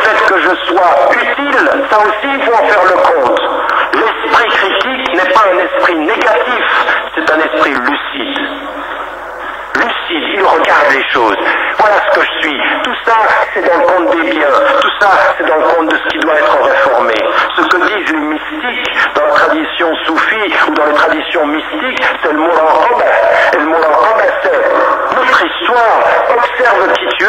fait que je sois utile, ça aussi il faut en faire le compte. L'esprit critique n'est pas un esprit négatif, c'est un esprit lucide. Lucide, il regarde les choses. Voilà ce que je suis. Tout ça, c'est dans le compte des biens. Tout ça, c'est dans le compte de ce qui doit être réformé. Ce que disent les mystiques dans la tradition soufie ou dans les traditions mystiques, c'est le muraqaba. Et le muraqaba, c'est notre histoire. Observe qui tu es.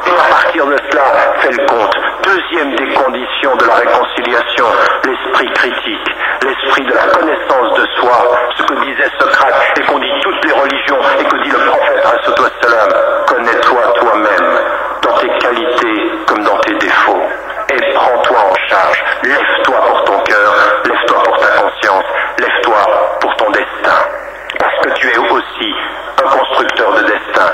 Et à partir de cela, fais le compte. Deuxième des conditions de la réconciliation, l'esprit critique, l'esprit de la connaissance de soi, ce que disait Socrate et qu'on dit toutes les religions et que dit le prophète alayhi salam, connais-toi toi-même, dans tes qualités comme dans tes défauts, et prends-toi en charge, lève-toi pour ton cœur, lève-toi pour ta conscience, lève-toi pour ton destin, parce que tu es aussi un constructeur de destin.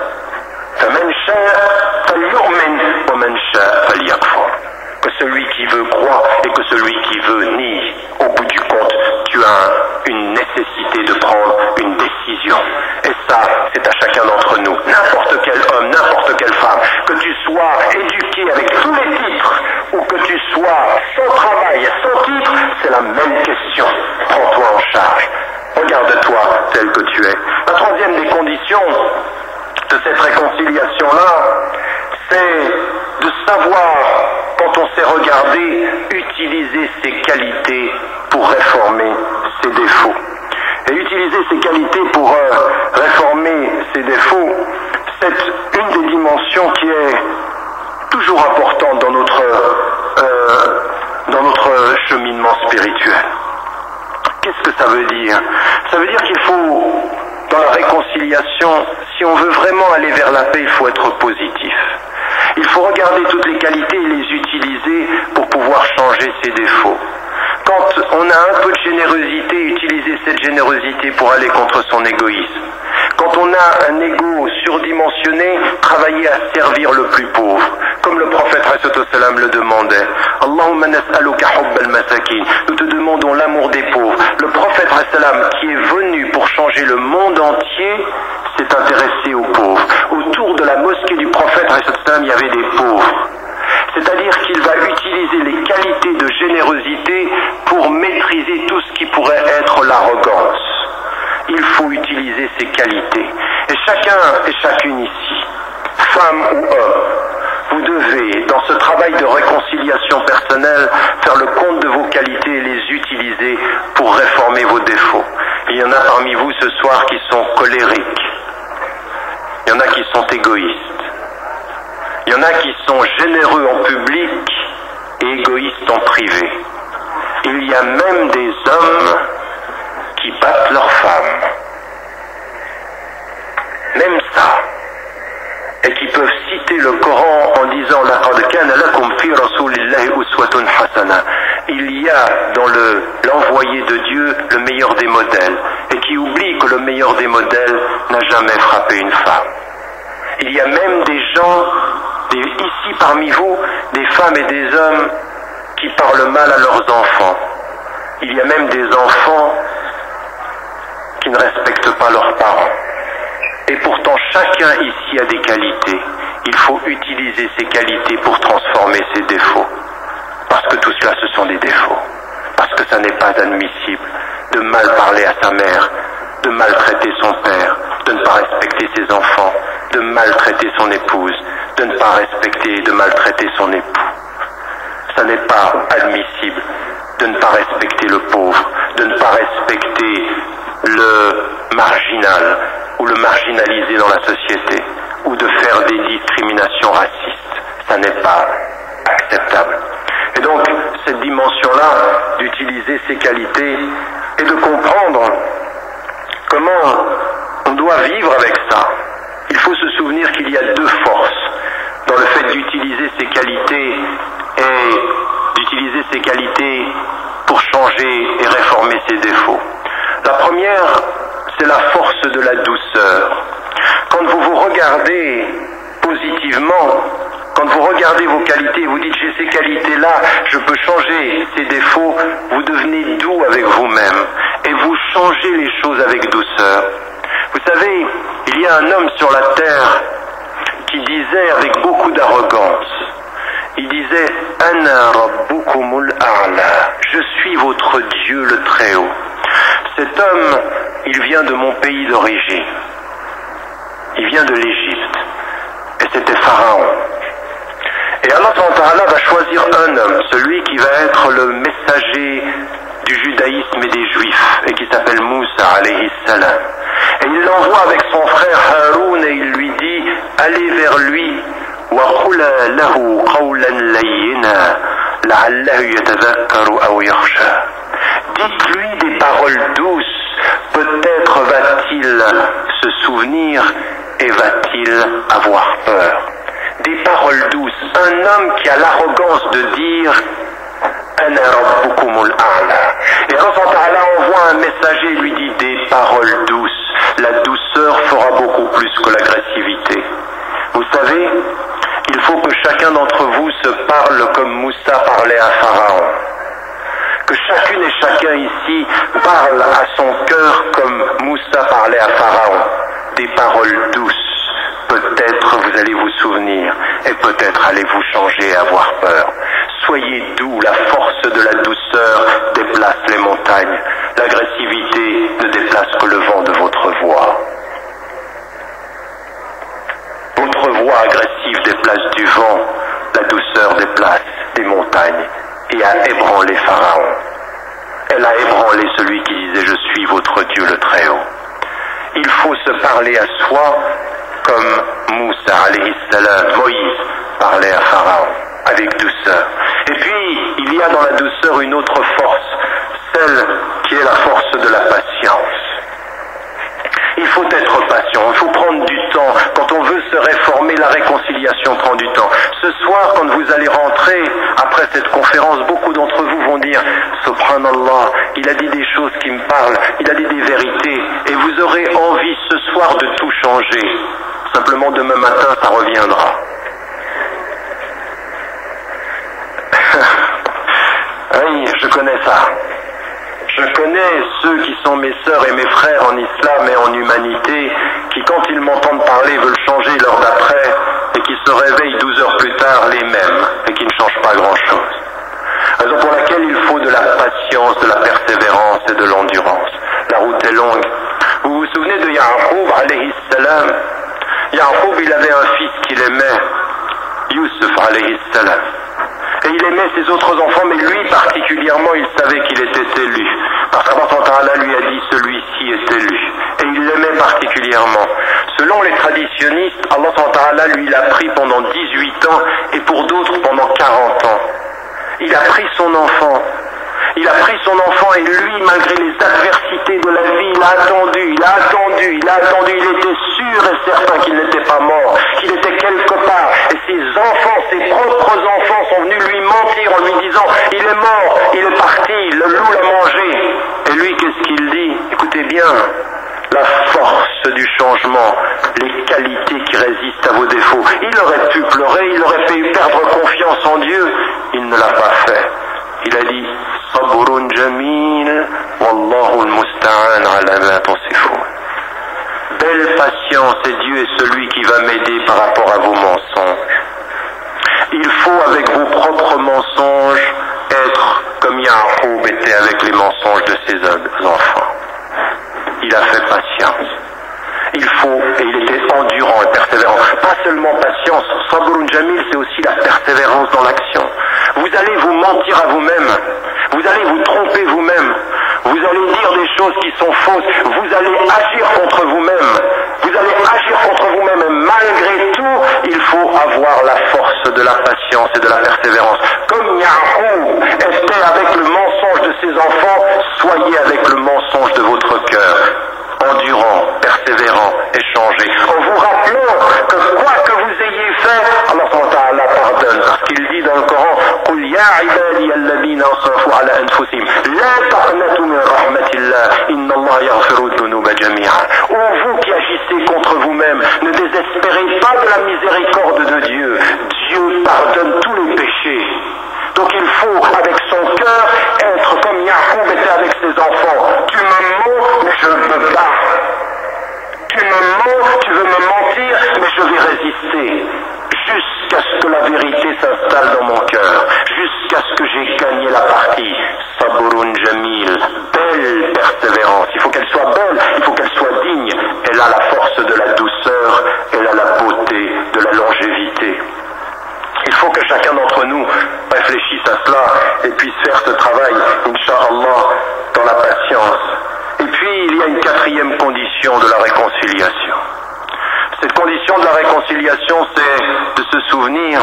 Que celui qui veut croit et que celui qui veut nie. Au bout du compte, tu as une nécessité de prendre une décision. Et ça, c'est à chacun d'entre nous. N'importe quel homme, n'importe quelle femme, que tu sois éduqué avec tous les titres ou que tu sois sans travail et sans titre, c'est la même question. Prends-toi en charge. Regarde-toi tel que tu es. La troisième des conditions de cette réconciliation-là, c'est de savoir, quand on s'est regardé, utiliser ses qualités pour réformer ses défauts. Et utiliser ses qualités pour réformer ses défauts, c'est une des dimensions qui est toujours importante dans notre cheminement spirituel. Qu'est-ce que ça veut dire? Ça veut dire qu'il faut, dans la réconciliation, si on veut vraiment aller vers la paix, il faut être positif. Il faut regarder toutes les qualités et les utiliser pour pouvoir changer ses défauts. Quand on a un peu de générosité, utiliser cette générosité pour aller contre son égoïsme. Quand on a un ego surdimensionné, travailler à servir le plus pauvre. Comme le prophète ﷺ le demandait. Allahumma nas'aluka hubbal masakin. Nous te demandons l'amour des pauvres. Le prophète ﷺ, qui est venu pour changer le monde entier, s'est intéressé aux pauvres. Autour de la mosquée du prophète ﷺ, il y avait des pauvres. C'est-à-dire qu'il va utiliser les qualités de générosité pour maîtriser tout ce qui pourrait être l'arrogance. Il faut utiliser ces qualités. Et chacun et chacune ici, femme ou homme, vous devez, dans ce travail de réconciliation personnelle, faire le compte de vos qualités et les utiliser pour réformer vos défauts. Il y en a parmi vous ce soir qui sont colériques. Il y en a qui sont égoïstes. Il y en a qui sont généreux en public et égoïstes en privé. Il y a même des hommes qui battent leurs femmes. Même ça. Et qui peuvent citer le Coran en disant لَقَدْ كَانَ لَكُمْ فِي رَسُولِ اللَّهِ أُسْوَةٌ حَسَنَةٌ. Il y a dans l'envoyé de Dieu le meilleur des modèles, et qui oublie que le meilleur des modèles n'a jamais frappé une femme. Il y a même des gens, ici parmi vous, des femmes et des hommes qui parlent mal à leurs enfants. Il y a même des enfants qui ne respectent pas leurs parents. Et pourtant, chacun ici a des qualités. Il faut utiliser ces qualités pour transformer ses défauts. Parce que tout cela, ce sont des défauts. Parce que ça n'est pas admissible de mal parler à sa mère, de maltraiter son père, de ne pas respecter ses enfants, de maltraiter son épouse, de ne pas respecter et de maltraiter son époux. Ça n'est pas admissible de ne pas respecter le pauvre, de ne pas respecter le marginal ou le marginalisé dans la société, ou de faire des discriminations racistes. Ça n'est pas acceptable. Et donc, cette dimension-là, d'utiliser ces qualités et de comprendre comment on doit vivre avec ça. Il faut se souvenir qu'il y a deux forces dans le fait d'utiliser ces qualités et d'utiliser ces qualités pour changer et réformer ses défauts. La première, c'est la force de la douceur. Quand vous vous regardez positivement, quand vous regardez vos qualités, vous dites j'ai ces qualités-là, je peux changer ces défauts, vous devenez doux avec vous-même et vous changez les choses avec douceur. Vous savez, il y a un homme sur la terre qui disait avec beaucoup d'arrogance, il disait « Ana rabbukumul a'la » « Je suis votre Dieu le Très-Haut ». Cet homme, il vient de mon pays d'origine. Il vient de l'Égypte. Et c'était Pharaon. Et Allah va choisir un homme, celui qui va être le messager du judaïsme et des juifs, et qui s'appelle Moussa alayhi salam. Et il l'envoie avec son frère Haroun et il lui dit « Allez vers lui, وَقُلَا لَهُ قَوْلًا لَيِّنًا لَعَلَّهُ يَتَذَكَّرُ أَوْ يَخْشَى » Dites-lui des paroles douces, peut-être va-t-il se souvenir et va-t-il avoir peur. Des paroles douces, un homme qui a l'arrogance de dire Ana rabbukumul a'la. Et Allah envoie un messager et lui dit des paroles douces. La douceur fera beaucoup plus que l'agressivité. Vous savez, il faut que chacun d'entre vous se parle comme Moussa parlait à Pharaon. Que chacune et chacun ici parle à son cœur comme Moussa parlait à Pharaon. Des paroles douces. Peut-être vous allez vous souvenir et peut-être allez-vous changer et avoir peur. Soyez doux, la force de la douceur déplace les montagnes. L'agressivité ne déplace que le vent de votre voix. Votre voix agressive déplace du vent, la douceur déplace des montagnes et a ébranlé Pharaon. Elle a ébranlé celui qui disait « Je suis votre Dieu le Très-Haut ». Il faut se parler à soi comme Moussa alayhi salam, Moïse parlait à Pharaon avec douceur. Et puis, il y a dans la douceur une autre force, celle qui est la force de la patience. Il faut être patient, il faut prendre du temps. Quand on veut se réformer, la réconciliation prend du temps. Ce soir, quand vous allez rentrer, après cette conférence, beaucoup d'entre vous vont dire « Subhanallah, il a dit des choses qui me parlent, il a dit des vérités. » Et vous aurez envie ce soir de tout changer. Simplement, demain matin, ça reviendra. Oui, je connais ça. Je connais ceux qui sont mes sœurs et mes frères en islam et en humanité, qui quand ils m'entendent parler veulent changer l'heure d'après et qui se réveillent 12 heures plus tard les mêmes et qui ne changent pas grand-chose. Raison pour laquelle il faut de la patience, de la persévérance et de l'endurance. La route est longue. Vous vous souvenez de Ya'qub alayhi salam? Ya'qub, il avait un fils qu'il aimait, Youssef alayhi salam. Et il aimait ses autres enfants, mais lui particulièrement, il savait qu'il était élu. Parce qu'Allah lui a dit, celui-ci est élu. Et il l'aimait particulièrement. Selon les traditionnistes, Allah lui l'a pris pendant 18 ans, et pour d'autres pendant 40 ans. Il a pris son enfant. Il a pris son enfant et lui, malgré les adversités de la vie, il a attendu, il était sûr et certain qu'il n'était pas mort, qu'il était quelque part. Et ses enfants, ses propres enfants sont venus lui mentir en lui disant « Il est mort, il est parti, le loup l'a mangé ». Et lui, qu'est-ce qu'il dit? Écoutez bien, la force du changement, les qualités qui résistent à vos défauts. Il aurait pu pleurer, il aurait fait perdre confiance en Dieu, il ne l'a pas fait. Il a dit « Sabrun jamil, wallahu al-musta'an ala ma tasifun » Belle patience, et Dieu est celui qui va m'aider par rapport à vos mensonges. Il faut avec vos propres mensonges être comme Ya'qub était avec les mensonges de ses enfants. Il a fait patience. Il faut, et il était endurant et persévérant. Pas seulement patience, Sabrun jamil, c'est aussi la persévérance dans l'action. Vous allez vous mentir à vous-même, vous allez vous tromper vous-même, vous allez dire des choses qui sont fausses, vous allez agir contre vous-même, et malgré tout, il faut avoir la force de la patience et de la persévérance. Comme Ya'qub était avec le mensonge de ses enfants, soyez avec le mensonge de votre cœur, endurant, persévérant, échangé, en vous rappelant que quoi que vous ayez fait, Allah pardonne, parce qu'il dit dans le Coran قل يا عبادي الذين أسرفوا على أنفسهم لا تقنطوا من رحمة الله إن الله يغفر الذنوب جميعا. Ô vous qui agissez contre vous-même, ne désespérez pas de la miséricorde de Dieu. Dieu pardonne tous les péchés. Donc il faut, avec son cœur, être comme Ya'qub était avec ses enfants. Tu me mens, mais je me bats. Tu me mens, tu veux me mentir, mais je vais résister. Jusqu'à ce que la vérité s'installe dans mon cœur, jusqu'à ce que j'ai gagné la partie. Sabrun jamil, belle persévérance. Il faut qu'elle soit belle, il faut qu'elle soit digne. Elle a la force de la douceur, elle a la beauté de la longévité. Il faut que chacun d'entre nous réfléchisse à cela et puisse faire ce travail, Inch'Allah, dans la patience. Et puis, il y a une quatrième condition de la réconciliation. Cette condition de la réconciliation, c'est de se souvenir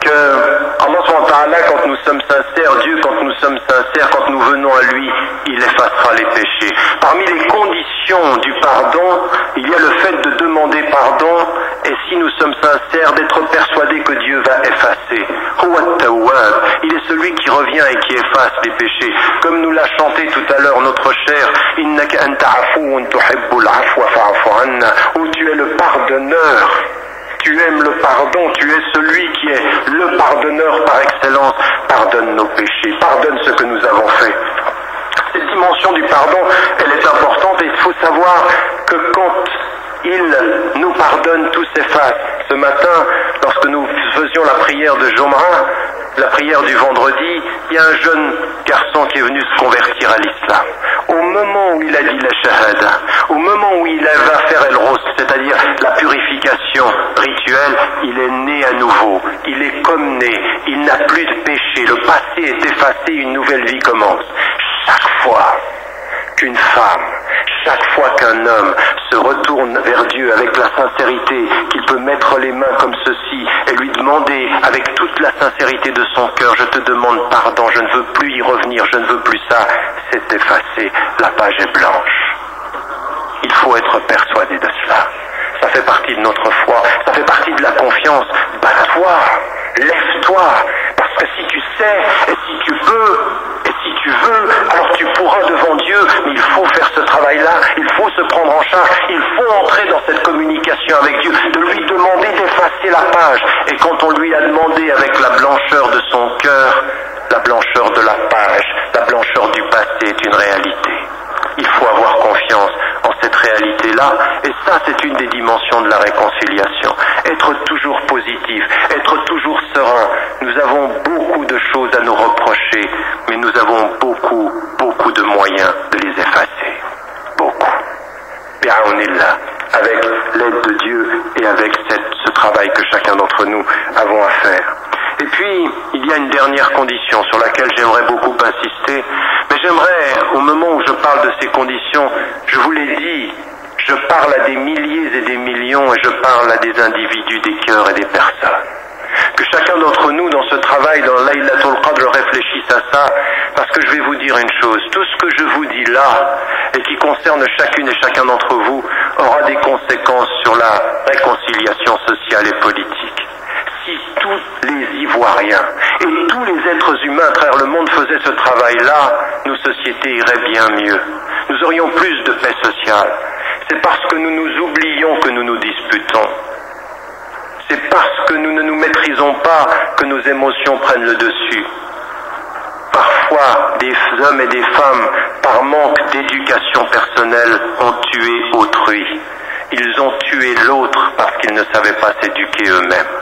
que Allah subhanahu wa ta'ala, quand nous sommes sincères, Dieu, quand nous sommes sincères, quand nous venons à lui, il effacera les péchés. Parmi les conditions du pardon, il y a le fait de demander pardon, et si nous sommes sincères, d'être persuadés que Dieu va effacer. Il est celui qui revient et qui efface les péchés. Comme nous l'a chanté tout à l'heure notre cher, Innaka anta afuun tuhibbul afwa fa'fu anna, où tu es le pardonneur. Tu aimes le pardon, tu es celui qui est le pardonneur par excellence. Pardonne nos péchés, pardonne ce que nous avons fait. Cette dimension du pardon, elle est importante et il faut savoir que quand il nous pardonne, tout s'efface. Ce matin, lorsque nous faisions la prière de Jum'a, la prière du vendredi, il y a un jeune garçon qui est venu se convertir à l'islam. Au moment où il a dit la shahada, au moment où il va faire el-Rus, c'est-à-dire la purification rituelle, il est né à nouveau. Il est comme né. Il n'a plus de péché. Le passé est effacé, une nouvelle vie commence. Chaque fois qu'une femme, chaque fois qu'un homme se retourne vers Dieu avec la sincérité, qu'il peut mettre les mains comme ceci et lui demander avec toute la sincérité de son cœur, je te demande pardon, je ne veux plus y revenir, je ne veux plus ça, c'est effacé, la page est blanche. Il faut être persuadé de cela. Ça fait partie de notre foi, ça fait partie de la confiance. Bats-toi, lève-toi, parce que si tu sais, et si tu peux, et si tu veux, alors tu pourras devant Dieu, mais il faut faire ce travail-là, il faut se prendre en charge, il faut entrer dans cette communication avec Dieu, de lui demander d'effacer la page. Et quand on lui a demandé avec la blancheur de son cœur, la blancheur de la page, la blancheur du passé est une réalité. Il faut avoir confiance en cette réalité-là, et ça c'est une des dimensions de la réconciliation. Être toujours positif, être toujours serein. Nous avons beaucoup de choses à nous reprocher, mais nous avons beaucoup de moyens de les effacer. Beaucoup. Bi'aounillah, avec l'aide de Dieu et avec ce travail que chacun d'entre nous avons à faire. Et puis, il y a une dernière condition sur laquelle j'aimerais beaucoup insister, mais j'aimerais, au moment où je parle de ces conditions, je vous l'ai dit, je parle à des milliers et des millions et je parle à des individus, des cœurs et des personnes. Que chacun d'entre nous, dans ce travail, dans Laylatul Qadr, réfléchisse à ça, parce que je vais vous dire une chose, tout ce que je vous dis là, et qui concerne chacune et chacun d'entre vous, aura des conséquences sur la réconciliation sociale et politique. Si tous les Ivoiriens et tous les êtres humains à travers le monde faisaient ce travail-là, nos sociétés iraient bien mieux. Nous aurions plus de paix sociale. C'est parce que nous nous oublions que nous nous disputons. C'est parce que nous ne nous maîtrisons pas que nos émotions prennent le dessus. Parfois, des hommes et des femmes, par manque d'éducation personnelle, ont tué autrui. Ils ont tué l'autre parce qu'ils ne savaient pas s'éduquer eux-mêmes.